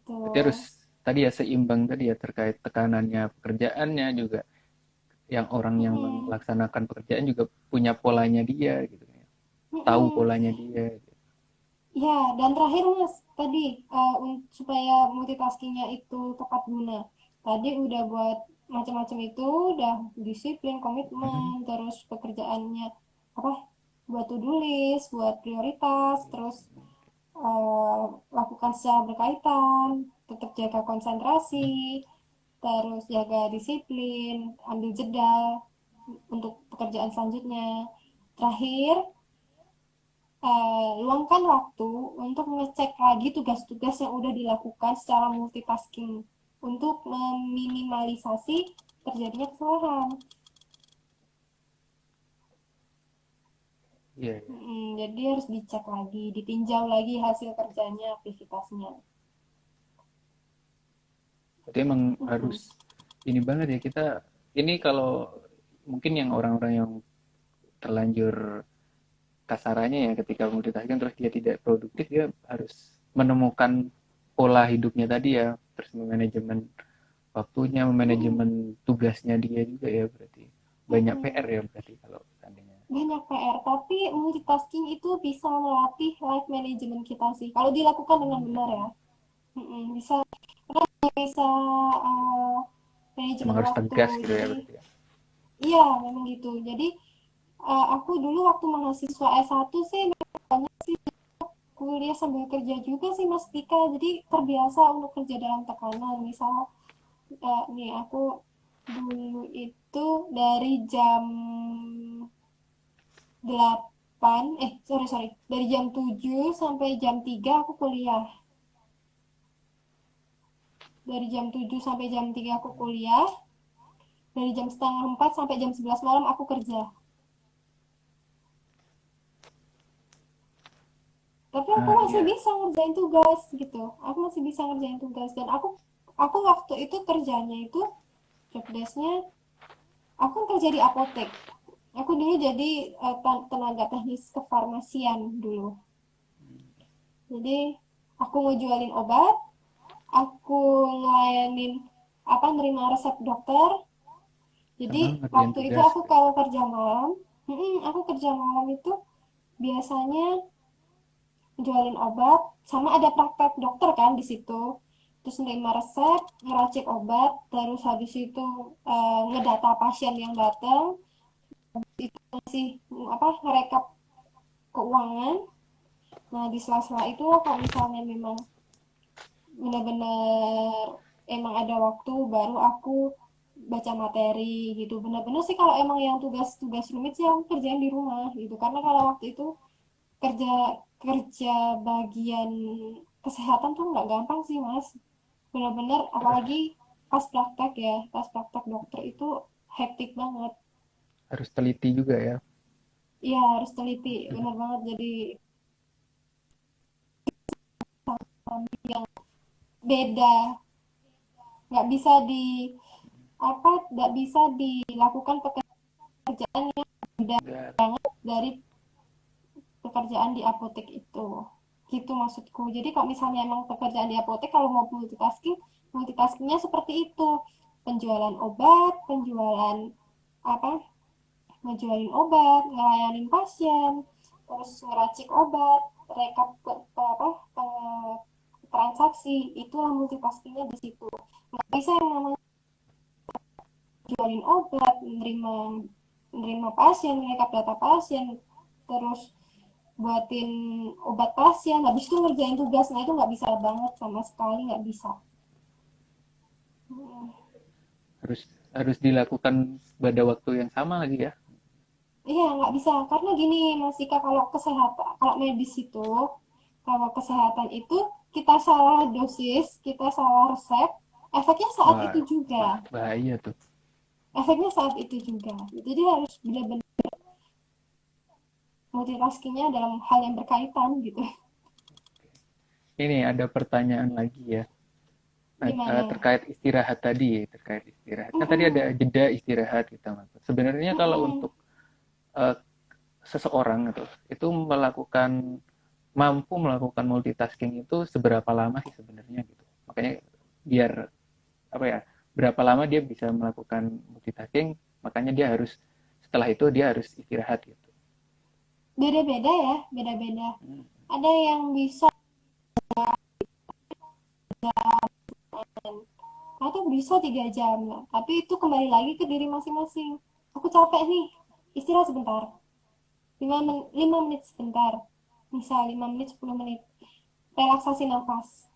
Berarti harus Betul. tadi ya seimbang tadi ya terkait tekanannya pekerjaannya juga yang orang yang Mm-mm. melaksanakan pekerjaan juga punya polanya dia gitu ya. Tahu Mm-mm. polanya dia. Gitu. Ya, dan terakhir Mas, tadi supaya multitaskingnya itu tepat guna. Tadi udah buat macam-macam itu, udah disiplin, komitmen, Mhm. terus pekerjaannya apa? Buat to-do list, buat prioritas, terus eh, lakukan secara berkaitan, tetap jaga konsentrasi, terus jaga disiplin, ambil jeda untuk pekerjaan selanjutnya. Terakhir, luangkan waktu untuk mengecek lagi tugas-tugas yang udah dilakukan secara multitasking untuk meminimalisasi terjadinya kesalahan. Iya, iya. Jadi harus dicek lagi, ditinjau lagi hasil kerjanya, aktivitasnya. Berarti emang Mm-mm. harus ini banget ya kita ini kalau mungkin yang orang-orang yang terlanjur kasarannya ya ketika multitasking terus dia tidak produktif dia harus menemukan pola hidupnya tadi ya terus manajemen waktunya Mm-mm. manajemen tugasnya dia juga ya berarti banyak PR Mm-mm. ya berarti kalau seandainya Banyak PR, tapi multitasking itu bisa melatih life management kita sih. Kalau dilakukan dengan benar ya. Mm-mm. Bisa uh, emang manajemen harus waktu. tegas gitu ya Jadi berarti ya. iya, memang gitu. Jadi aku dulu waktu mahasiswa S1 sih kuliah sambil kerja juga sih Mas Tika. Jadi terbiasa untuk kerja dalam tekanan. Misal nih aku dulu itu dari jam 8 sorry sorry dari jam 7 sampai jam 3 aku kuliah. Dari jam 7 sampai jam 3 aku kuliah. Dari jam setengah 4 sampai jam 11 malam aku kerja. Tapi aku Ah masih iya. bisa ngerjain tugas gitu. Aku masih bisa ngerjain tugas dan aku waktu itu kerjanya itu job desknya aku kerja di apotek. Aku dulu jadi tenaga teknis kefarmasian dulu. Jadi aku ngejualin obat, aku ngelayanin apa nerima resep dokter. Jadi Ah, ngerjain waktu itu tugas aku gitu ya. kalau kerja malam, aku kerja malam itu biasanya jualin obat sama ada praktek dokter kan di situ. Terus nerima resep, ngeracik obat, terus habis itu ngedata pasien yang datang, itu masih apa ngerekap keuangan. Nah, di sela-sela itu kalau misalnya memang benar-benar emang ada waktu baru aku baca materi gitu. Benar-benar sih kalau emang yang tugas-tugas rumit sih aku kerjain di rumah gitu. Karena kalau waktu itu kerja kerja bagian kesehatan tuh nggak gampang sih Mas. Benar-benar apalagi pas praktek ya, pas praktek dokter itu hektik banget. Harus teliti juga ya. Iya harus teliti, benar banget. Jadi yang beda, nggak bisa di apa, nggak bisa dilakukan pekerjaan yang beda Enggak. dari pekerjaan di apotek itu. Gitu maksudku. Jadi kalau misalnya emang pekerjaan di apotek kalau mau multitasking, multitaskingnya seperti itu. Penjualan obat, penjualan apa? Ngejualin obat, ngelayanin pasien, terus ngeracik obat, rekap apa? Transaksi, itulah multitaskingnya di situ. Nggak bisa yang namanya jualin obat, menerima menerima pasien, rekap data pasien, terus buatin obat pasien, habis itu ngerjain tugas. Nah itu nggak bisa banget, sama sekali nggak bisa. Harus harus dilakukan pada waktu yang sama lagi ya. Iya nggak bisa karena gini Mas Ika, kalau kesehatan, kalau medis itu, kalau kesehatan itu kita salah dosis, kita salah resep, efeknya saat Wah, itu juga. bahaya tuh. Efeknya saat itu juga. Jadi harus benar-benar multitaskingnya dalam hal yang berkaitan gitu. Ini ada pertanyaan lagi ya. Gimana? Terkait istirahat tadi, terkait istirahat. Kan tadi ada Mm-mm. jeda istirahat kita maksud. Sebenarnya kalau Mm-mm. untuk uh, seseorang itu melakukan mampu melakukan multitasking itu seberapa lama sih sebenarnya gitu. Makanya biar apa ya, berapa lama dia bisa melakukan multitasking, makanya dia harus setelah itu dia harus istirahat gitu. Beda-beda ya, beda-beda. Hmm. Ada yang bisa atau bisa 3 jam lah. Tapi itu kembali lagi ke diri masing-masing. Aku capek nih, istirahat sebentar. 5 menit sebentar. Misal 5 menit, 10 menit. Relaksasi nafas.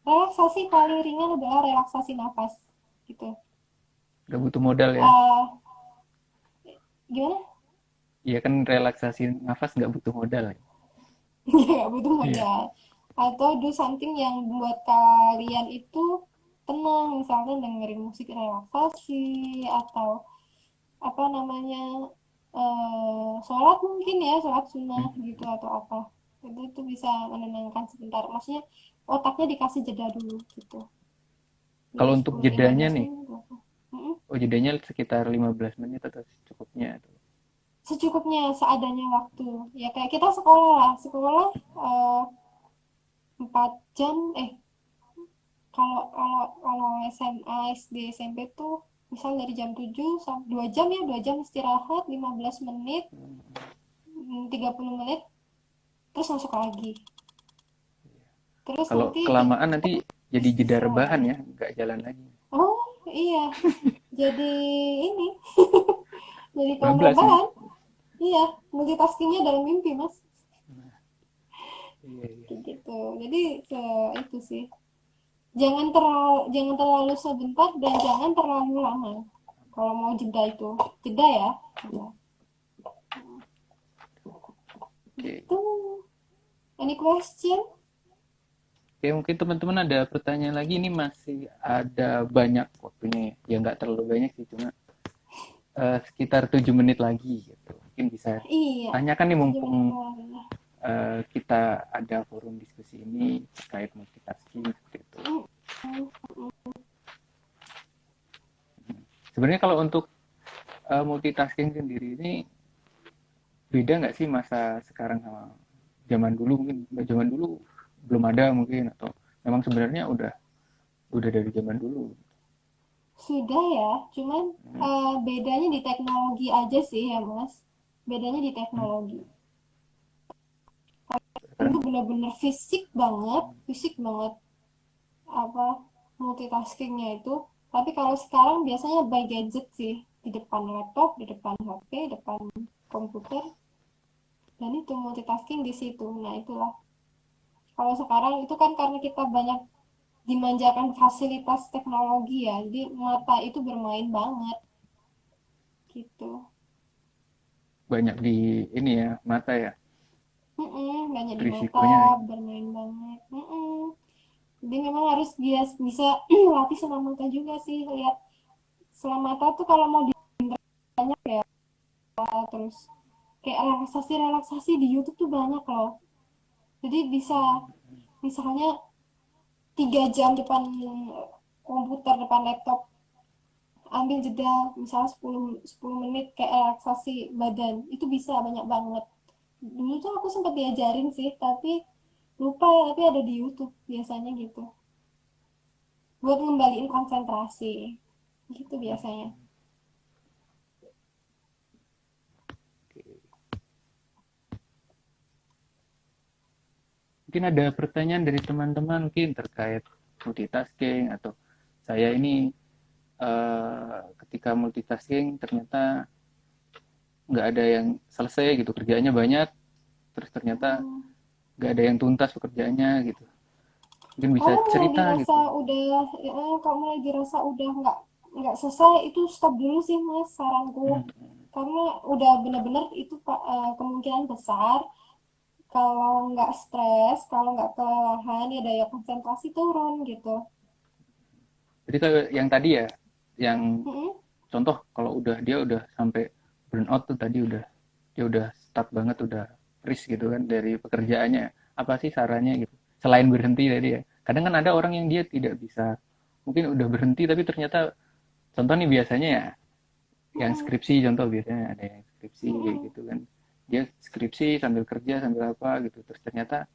Relaksasi paling ringan adalah relaksasi nafas. Gitu. Gak butuh modal ya. Uh, Gimana? Iya kan, relaksasi nafas nggak butuh modal ya. Nggak butuh Iya. modal. Atau do something yang buat kalian itu tenang. Misalnya dengerin musik relaksasi. Atau apa namanya, sholat mungkin ya, sholat sunnah gitu atau apa, itu bisa menenangkan sebentar, maksudnya otaknya dikasih jeda dulu gitu, Kalau dari untuk 10 jedanya 15 nih, menit gitu. Mm-mm. oh jedanya sekitar 15 menit atau cukupnya tuh? Secukupnya, seadanya waktu, ya kayak kita sekolah lah, sekolah 4 jam, kalau kalau kalau SMA SD SMP tuh misal dari jam 7 sampai 2 jam ya, 2 jam istirahat 15 menit, 30 menit, terus masuk lagi, terus Kalau nanti kelamaan nanti jadi jeda istirahat rebahan lagi. ya, nggak jalan lagi. Oh iya, jadi ini jadi kaum Bablas nih. rebahan. Iya, multitaskingnya dalam mimpi mas, Iya, iya. kayak gitu. Jadi itu sih, jangan terlalu sebentar dan jangan terlalu lama kalau mau jeda itu, jeda ya, jeda Oke. gitu. Any question? Oke, mungkin teman-teman ada pertanyaan lagi, ini masih ada banyak waktunya ya. Ya nggak terlalu banyak sih, cuma sekitar 7 menit lagi gitu. Mungkin bisa Iya, tanyakan nih, 7 menit mumpung lagi. kita ada forum diskusi ini terkait multitasking seperti itu. Mm, Sebenarnya kalau untuk multitasking sendiri ini beda nggak sih masa sekarang sama zaman dulu? Mungkin zaman dulu belum ada mungkin, atau memang sebenarnya udah dari zaman dulu. Sudah ya, cuman bedanya di teknologi aja sih ya mas, bedanya di teknologi. Itu Sekarang benar-benar fisik banget apa multitaskingnya itu. Tapi kalau sekarang biasanya by gadget sih, di depan laptop, di depan HP, depan komputer, dan itu multitasking di situ. Nah itulah. Kalau sekarang itu kan karena kita banyak dimanjakan fasilitas teknologi ya, jadi mata itu bermain banget gitu. banyak di ini ya, mata ya, Banyak di mata risikonya ya. bermain banget. Jadi memang harus bisa latih sama mata juga sih, lihat selama mata tuh kalau mau banyak ya, terus kayak relaksasi di YouTube tuh banyak loh, jadi bisa misalnya 3 jam depan komputer, depan laptop, ambil jeda misalnya 10 menit kayak relaksasi badan, itu bisa banyak banget. Dulu tuh aku sempat diajarin sih, tapi lupa ya, tapi ada di YouTube biasanya gitu, buat ngembaliin konsentrasi gitu biasanya. Mungkin ada pertanyaan dari teman-teman mungkin terkait multitasking, atau saya ini ketika multitasking ternyata nggak ada yang selesai gitu, kerjaannya banyak, terus ternyata Hmm. nggak ada yang tuntas pekerjaannya gitu. Mungkin bisa Kamu mulai cerita dirasa gitu. udah, kamu mulai dirasa udah nggak selesai, itu stop dulu sih mas, saranku. Hmm. Karena udah bener-bener itu kemungkinan besar kalau nggak stres, kalau nggak kelelahan ya daya konsentrasi turun gitu. Jadi kalau yang tadi ya, yang Mm-mm. contoh kalau dia udah sampai burnout tuh tadi, dia udah stuck banget, udah risk gitu kan dari pekerjaannya. Apa sih sarannya gitu? Selain berhenti tadi ya. Kadang kan ada orang yang dia tidak bisa, mungkin udah berhenti tapi ternyata, contoh nih biasanya ya, yang Mm-mm. skripsi, contoh biasanya ada yang skripsi kayak Mm-mm. gitu kan. Dia skripsi sambil kerja sambil apa gitu, terus ternyata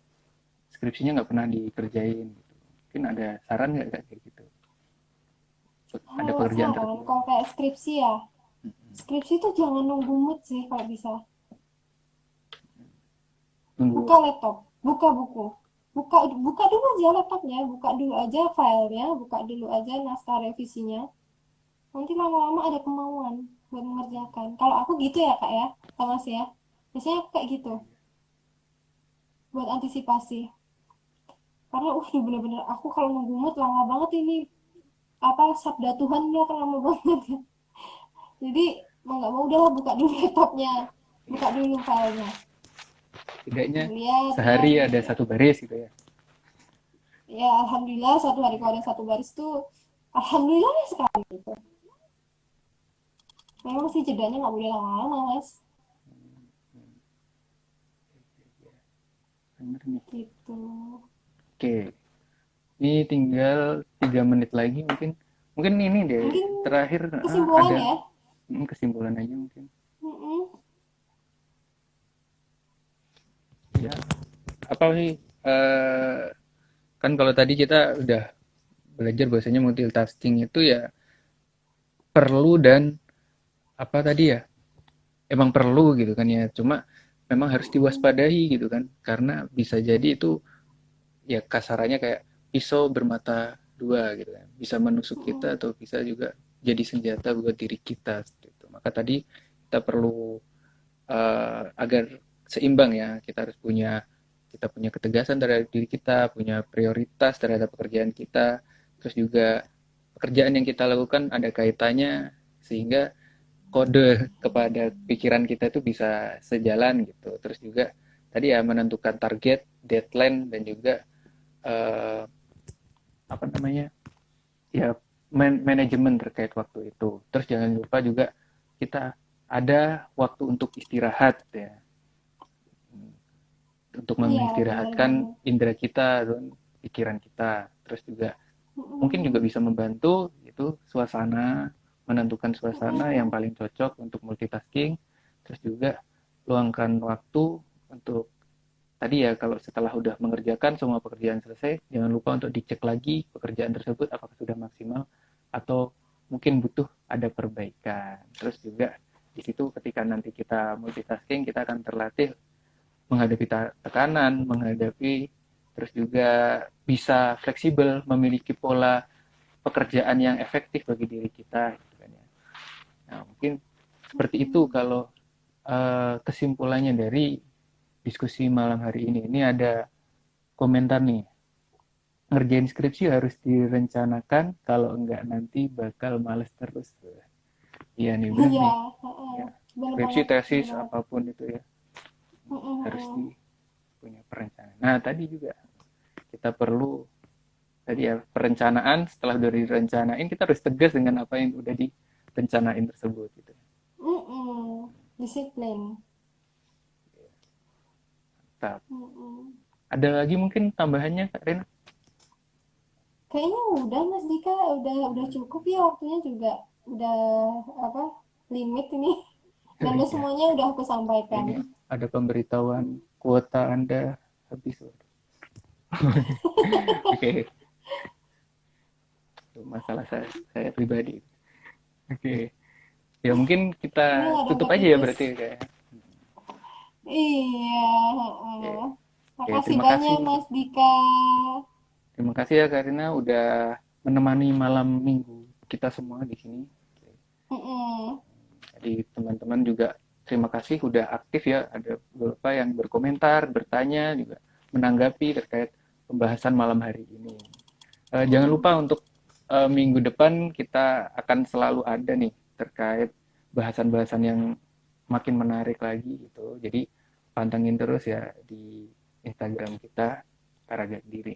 skripsinya nggak pernah dikerjain gitu. Mungkin ada saran nggak Kak, kayak gitu? Ada Kalau pekerjaan saran, tertentu? kalau kayak skripsi ya, skripsi tuh jangan nunggu mood sih kalau bisa. Nunggu. Buka laptop, buka buku, buka buka dulu aja laptopnya, buka dulu aja filenya, buka dulu aja naskah revisinya. Nanti lama-lama ada kemauan buat mengerjakan. Kalau aku gitu ya kak ya, sama sih ya. Biasanya aku kayak gitu, buat antisipasi. Karena bener-bener aku kalau nunggu mood lama banget ini, apa sabda Tuhan ini akan lama banget. Jadi mau nggak mau udahlah buka dulu laptopnya, buka dulu filenya, Setidaknya lihat-lihat sehari ada gitu. satu baris gitu ya. Ya alhamdulillah satu hari kalau ada satu baris tuh alhamdulillah sekali gitu. Memang sih jedanya nggak boleh lama-lama mas, Bener nih. gitu. Oke, ini tinggal 3 menit lagi mungkin. Mungkin ini deh Mungkin terakhir, kesimpulan ada ya. kesimpulan aja mungkin. Mm-mm. Ya, apa sih? eh, Kan kalau tadi kita udah belajar bahwasanya multitasking itu ya perlu dan apa tadi ya? Emang perlu gitu kan ya. Cuma memang harus Mm-mm. diwaspadai gitu kan. Karena bisa jadi itu ya kasarannya kayak pisau bermata dua gitu kan. Bisa menusuk kita Mm-mm. atau bisa juga jadi senjata buat diri kita gitu. Maka tadi kita perlu agar seimbang ya, kita punya ketegasan terhadap diri kita, punya prioritas terhadap pekerjaan kita, terus juga pekerjaan yang kita lakukan ada kaitannya sehingga kode kepada pikiran kita itu bisa sejalan gitu. Terus juga tadi ya menentukan target, deadline dan juga eh, apa namanya ya manajemen terkait waktu itu. Terus jangan lupa juga kita ada waktu untuk istirahat ya, untuk Iya benar mengistirahatkan banget. indera kita dan pikiran kita. Terus juga mungkin juga Mm-mm. bisa membantu itu suasana, menentukan suasana yang Mm-mm. paling cocok untuk multitasking. Terus juga luangkan waktu untuk tadi ya, kalau setelah udah mengerjakan semua pekerjaan selesai, jangan lupa untuk dicek lagi pekerjaan tersebut apakah sudah maksimal atau mungkin butuh ada perbaikan. Terus juga di situ ketika nanti kita multitasking, kita akan terlatih menghadapi tekanan, menghadapi terus juga bisa fleksibel, memiliki pola pekerjaan yang efektif bagi diri kita gitu kan ya. Nah, mungkin seperti itu Mm-mm. kalau kesimpulannya dari diskusi malam hari ini. Ini ada komentar nih. Ngerjain skripsi harus direncanakan, kalau enggak nanti bakal males terus. Iya nih, bener Iya, nih. heeh. Ya, Benar skripsi, banget, benar tesis, banget. apapun itu ya, Mm-mm, harus mm-mm. punya perencanaan. Nah, tadi juga kita perlu tadi ya perencanaan. Setelah udah direncanain, kita harus tegas dengan apa yang udah direncanain tersebut gitu. Mm-mm. Disiplin. Tetap. Mm-mm. Ada lagi mungkin tambahannya Kak Rena? Kayaknya udah Mas Dika, udah cukup ya waktunya juga udah apa limit ini. Dan udah Iya, semuanya udah aku sampaikan. ini ada pemberitahuan kuota Anda habis. Oke, masalah saya pribadi. Oke, ya mungkin Ini kita ladang tutup aja ya terputus. berarti kayak. Iya, Oke, heeh. oke, Makasih terima banyak kasih. Mas Dika. Terima kasih ya Karina udah menemani malam minggu kita semua di sini. Mm-mm. Jadi teman-teman juga terima kasih udah aktif ya. Ada beberapa yang berkomentar, bertanya juga menanggapi terkait pembahasan malam hari ini. Jangan Mm-mm. lupa untuk minggu depan kita akan selalu ada nih terkait bahasan-bahasan yang makin menarik lagi gitu. Jadi pantengin terus ya di Instagram kita, Paragat Diri.